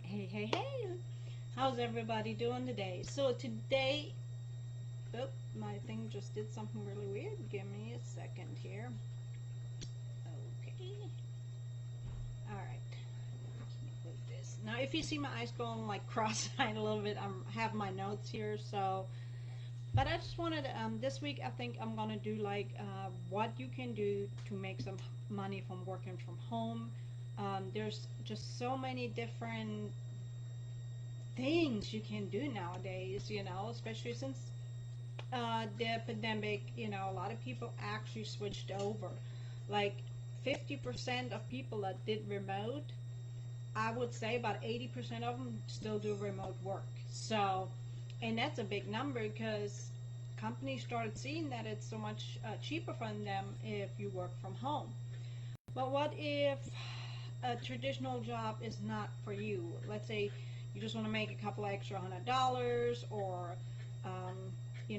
Hey, how's everybody doing today? So today, oh, my thing just did something really weird. Give me a second here. Okay, alright, let me move this. Now if you see my eyes going like cross-eyed a little bit, I have my notes here, so, but I just wanted, this week I think I'm gonna do like what you can do to make some money from working from home. There's just so many different things you can do nowadays, especially since the pandemic, a lot of people actually switched over. Like 50% of people that did remote, I would say about 80% of them still do remote work. So, and that's a big number because companies started seeing that it's so much cheaper for them if you work from home. But what if a traditional job is not for you? Let's say you just want to make a couple extra $100, or you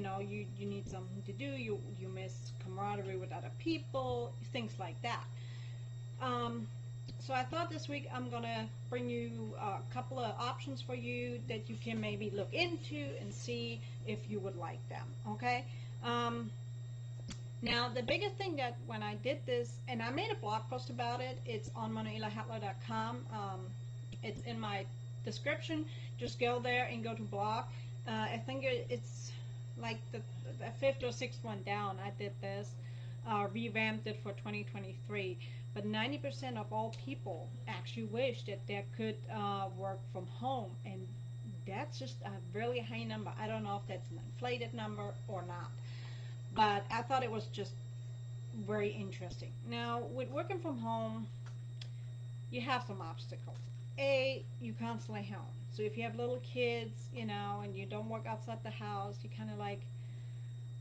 need something to do. You miss camaraderie with other people, things like that. So I thought this week I'm gonna bring you a couple of options for you that you can maybe look into and see if you would like them. Okay. Now, the biggest thing that when I did this, and I made a blog post about it, it's on manuelahatler.com. It's in my description. Just go there and go to blog. I think it's like the fifth or sixth one down. I did this, revamped it for 2023. But 90% of all people actually wish that they could work from home, and that's just a really high number. I don't know if that's an inflated number or not, but I thought it was just very interesting. Now, with working from home, you have some obstacles. You constantly home. So if you have little kids, and you don't work outside the house, you kind of like,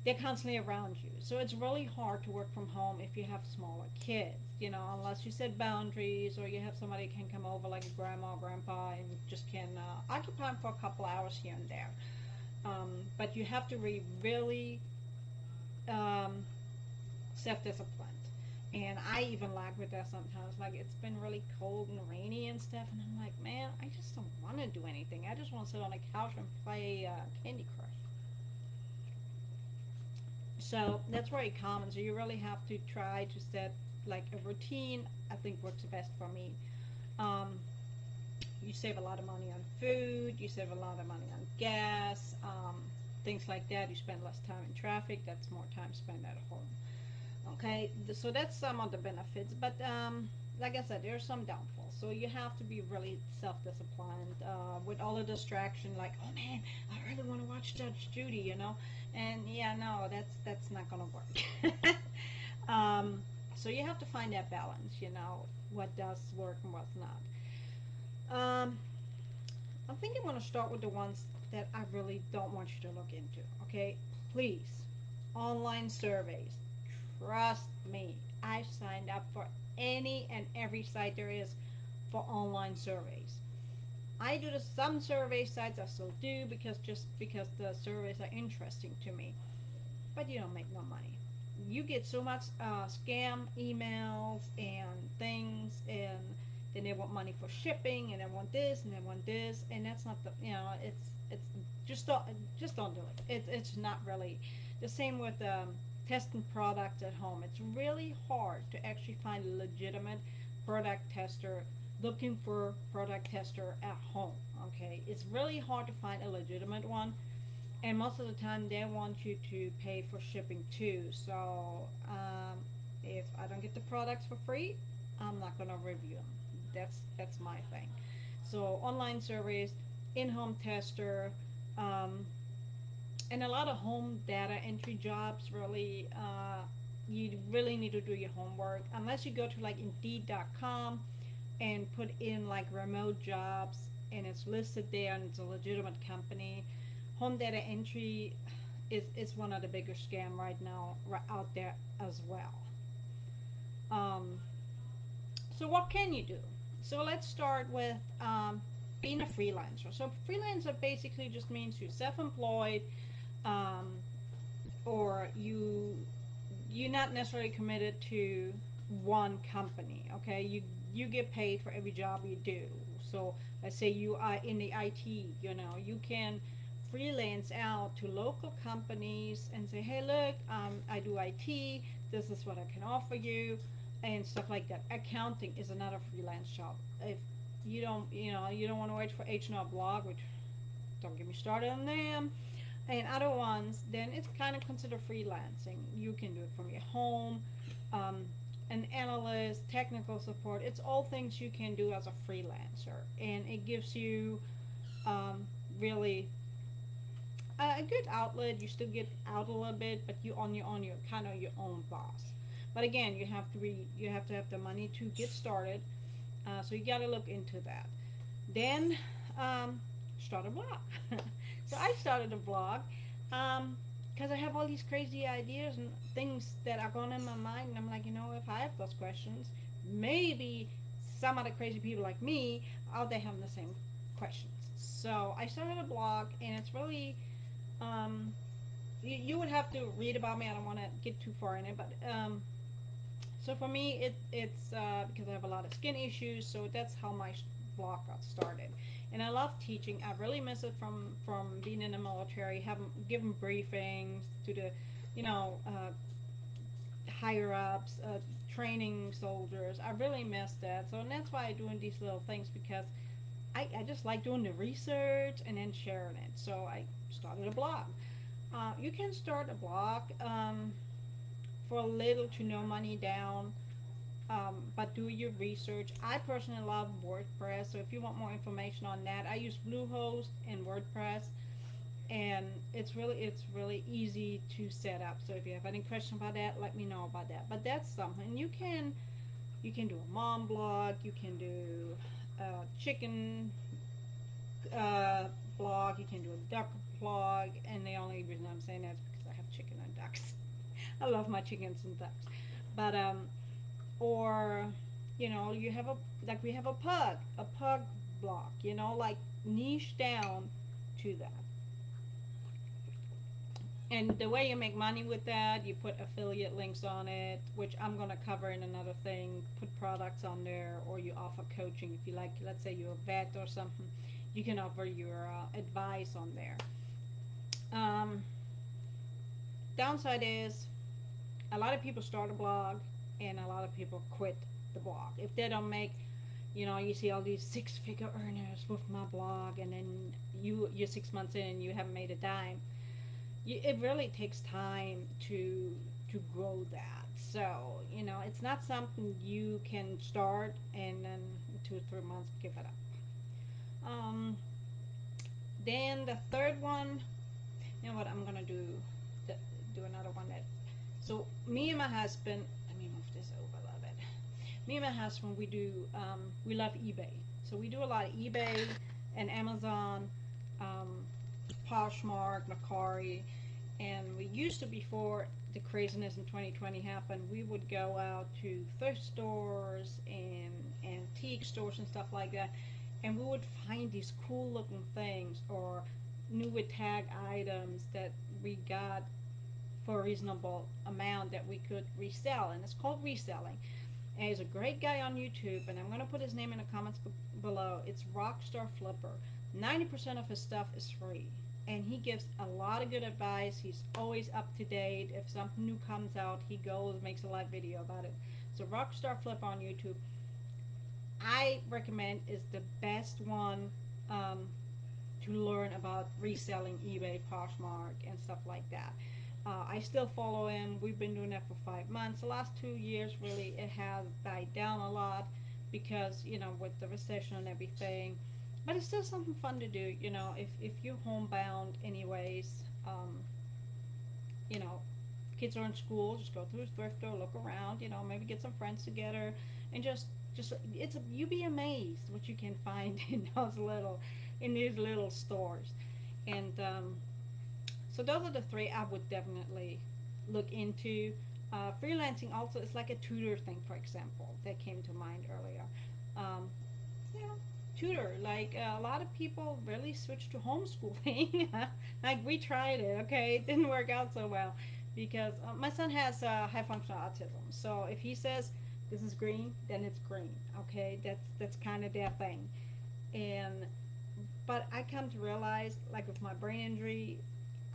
they're constantly around you. So it's really hard to work from home if you have smaller kids, unless you set boundaries or you have somebody who can come over like a grandma or grandpa and just can occupy them for a couple hours here and there. But you have to be really self-disciplined. And I even lag with that sometimes. Like, it's been really cold and rainy and stuff, and I'm like, man, I just don't want to do anything. I just want to sit on a couch and play Candy Crush. So that's very common. So you really have to try to set like a routine. I think works best for me. Um, you save a lot of money on food. You save a lot of money on gas. Things like that. You spend less time in traffic. That's more time spent at home. Okay, so that's some of the benefits, but like I said, there's some downfalls. So you have to be really self-disciplined with all the distraction. Like, oh man, I really want to watch Judge Judy, and yeah, no, that's not gonna work. So you have to find that balance, what does work and what's not. I think I'm gonna start with the ones that I really don't want you to look into. Okay, please, online surveys. Trust me, I signed up for any and every site there is for online surveys. I do some survey sites, I still do, because the surveys are interesting to me. But you don't make no money. You get so much scam emails and things, and then they want money for shipping, and they want this, and they want this, and that's not the, it's just don't do it. It's not really the same with testing products at home. It's really hard to actually find a legitimate product tester looking for product tester at home. Okay, it's really hard to find a legitimate one, and most of the time they want you to pay for shipping too. So if I don't get the products for free, I'm not gonna review them. That's my thing. So online surveys, in-home tester, um, and a lot of home data entry jobs, really, you really need to do your homework. Unless you go to like Indeed.com and put in like remote jobs and it's listed there and it's a legitimate company. Home data entry is one of the bigger scam right now out there as well. Um, so what can you do? So let's start with being a freelancer. So freelancer basically just means you're self-employed, um, or you're not necessarily committed to one company. Okay, you get paid for every job you do. So let's say you are in the IT, you can freelance out to local companies and say, hey, look, I do IT. This is what I can offer you, and stuff like that. Accounting is another freelance job. If you don't want to wait for H&R Blog, which don't get me started on them, and other ones, then it's kind of considered freelancing. You can do it from your home. Um, an analyst, technical support, it's all things you can do as a freelancer, and it gives you um, really a good outlet. You still get out a little bit, but you on your own. You're kind of your own boss. But again, you have to have the money to get started. So you got to look into that. Then start a blog. So I started a blog because I have all these crazy ideas and things that are going in my mind, and I'm like, if I have those questions, maybe some other crazy people like me out there having the same questions. So I started a blog, and it's really um, you would have to read about me. I don't want to get too far in it, but so for me, it's because I have a lot of skin issues, so that's how my blog got started. And I love teaching. I really miss it from being in the military, having giving briefings to the, you know, higher ups, training soldiers. I really miss that. So and that's why I'm doing these little things, because I just like doing the research and then sharing it. So I started a blog. You can start a blog for little to no money down, but do your research. I personally love WordPress, so if you want more information on that, I use Bluehost and WordPress, and it's really easy to set up. So if you have any question about that, let me know about that. But that's something you can do a mom blog, you can do a chicken uh, blog, you can do a duck blog, and the only reason I'm saying that is because I have chicken and ducks. I love my chickens and ducks, but or you have we have a pug block, like niche down to that. And the way you make money with that, you put affiliate links on it, which I'm going to cover in another thing. Put products on there, or you offer coaching. If you like, let's say you're a vet or something, you can offer your advice on there. um, Downside is a lot of people start a blog and a lot of people quit the blog if they don't make. You see all these six-figure earners with my blog, and then you're 6 months in and you haven't made a dime. It really takes time to grow that. So it's not something you can start and then 2 or 3 months give it up. Then the third one, what I'm gonna do another one that. So me and my husband, let me move this over a little bit. Me and my husband, we love eBay. So we do a lot of eBay and Amazon, um, Poshmark, Macari, and we used to, before the craziness in 2020 happened, we would go out to thrift stores and antique stores and stuff like that, and we would find these cool looking things or new with tag items that we got for a reasonable amount that we could resell, and it's called reselling. And he's a great guy on YouTube, and I'm going to put his name in the comments below. It's Rockstar Flipper. 90% of his stuff is free, and he gives a lot of good advice. He's always up to date. If something new comes out, he goes, makes a live video about it. So Rockstar Flipper on YouTube, I recommend, is the best one um, to learn about reselling eBay, Poshmark, and stuff like that. I still follow him. We've been doing that for 5 months. The last 2 years, really, it has died down a lot because, with the recession and everything. But it's still something fun to do, if you're homebound anyways. You know, Kids are in school, just go through a thrift store, look around, maybe get some friends together, and just you'd be amazed what you can find in these little stores. And so those are the three I would definitely look into. Freelancing also is like a tutor thing, for example, that came to mind earlier. Um, you know, Tutor, like a lot of people really switch to homeschooling. Like we tried it, okay, it didn't work out so well because my son has high functional autism. So if he says this is green, then it's green. Okay, that's kind of their thing. And but I come to realize, like with my brain injury,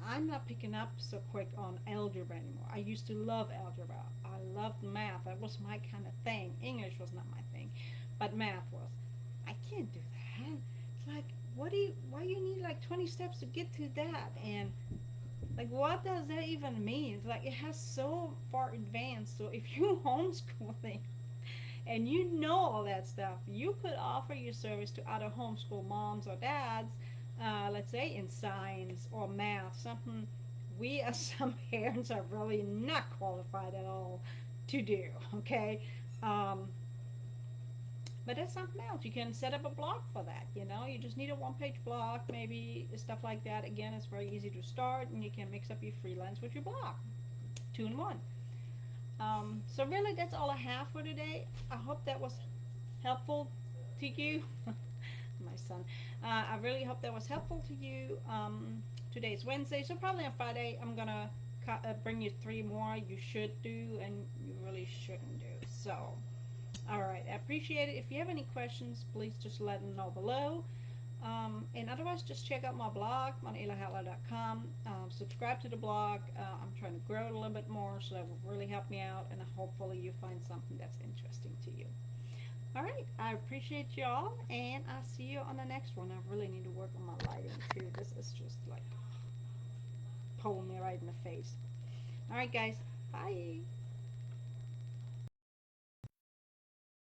I'm not picking up so quick on algebra anymore. I used to love algebra. I loved math. That was my kind of thing. English was not my thing, but math was. I can't do that. It's like, why do you need like 20 steps to get to that? And like, what does that even mean? It's like, it has so far advanced. So if you homeschooling and you know all that stuff, you could offer your service to other homeschool moms or dads, let's say in science or math, something we as some parents are really not qualified at all to do, okay? Um, but that's something else. You can set up a blog for that, you know? You just need a one-page blog, maybe stuff like that. Again, it's very easy to start, and you can mix up your freelance with your blog. Two in one. So really, that's all I have for today. I hope that was helpful to you. My son. I really hope that was helpful to you. Today's Wednesday, so probably on Friday I'm gonna bring you three more you should do and you really shouldn't do. So, all right, I appreciate it. If you have any questions, please just let them know below. And otherwise, just check out my blog on ilahatler.com. Subscribe to the blog. I'm trying to grow it a little bit more, so that will really help me out, and hopefully you find something that's interesting to you. All right, I appreciate y'all, and I'll see you on the next one. I really need to work on my lighting too. This is just like pulling me right in the face. All right, guys, bye.